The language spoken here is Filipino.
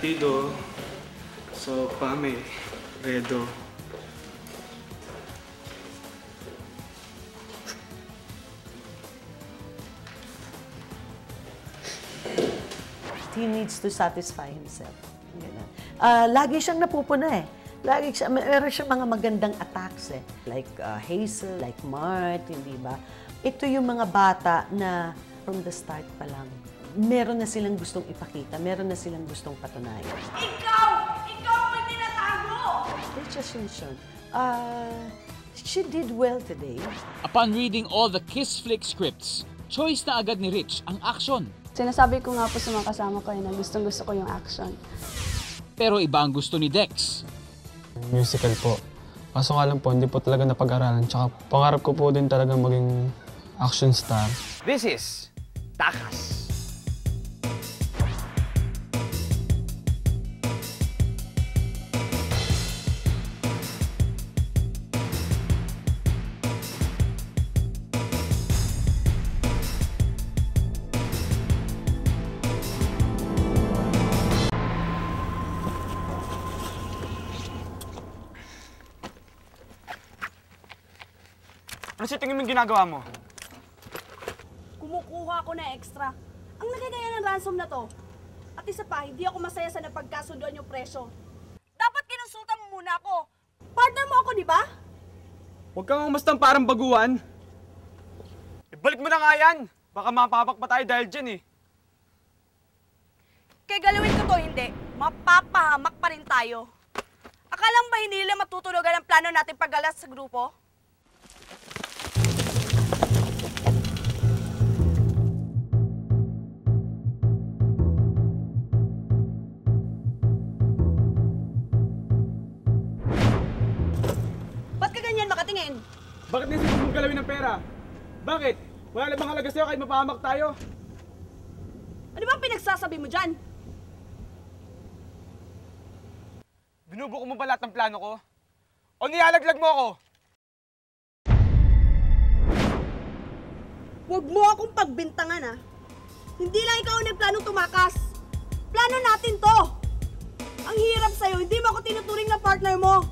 partido. So, Pame, Redo. He needs to satisfy himself. Lagi siyang napupuna eh. Meron siyang mga magandang attacks eh. Like Hazel, like Mart, hindi ba? Ito yung mga bata na from the start pa lang, meron na silang gustong ipakita, meron na silang gustong patunayan. Ikaw! Ikaw ang tinatago! Rich Asuncion, she did well today. Upon reading all the Kiss Flick scripts, choice na agad ni Rich ang action. Sinasabi ko nga po sa mga kasama ko na gustong-gusto ko yung action. Pero iba ang gusto ni Dex. Musical po. Kaso nga lang po, hindi po talaga napag-aralan. Tsaka pangarap ko po din talaga maging action star. This is Takas. Ano sa tingin mo ginagawa mo? Kumukuha ako na extra. Ang nagagaya ng ransom na to. At isa pa, hindi ako masaya sa napagkasunduan yung presyo. Dapat kinonsulta mo muna ako. Partner mo ako, di ba? Huwag kang umastang parang baguhan. Ibalik mo na nga yan. Baka mapapak pa tayo dahil dyan eh. Kaya galawin ko to, hindi. Mapapahamak pa rin tayo. Akala mo ba hindi nila matutulogan ang plano natin paggalas sa grupo? Bakit naisip mong galawin ng pera? Bakit? Wala na bang halaga sa'yo kahit mapahamak tayo? Ano ba pinagsasabi mo dyan? Binubuko mo ba lahat ng plano ko? O nilalaglag mo ako? Huwag mo akong pagbintangan, ha? Hindi lang ikaw ang nagplanong tumakas. Plano natin to! Ang hirap sa'yo, hindi mo ako tinuturing na partner mo.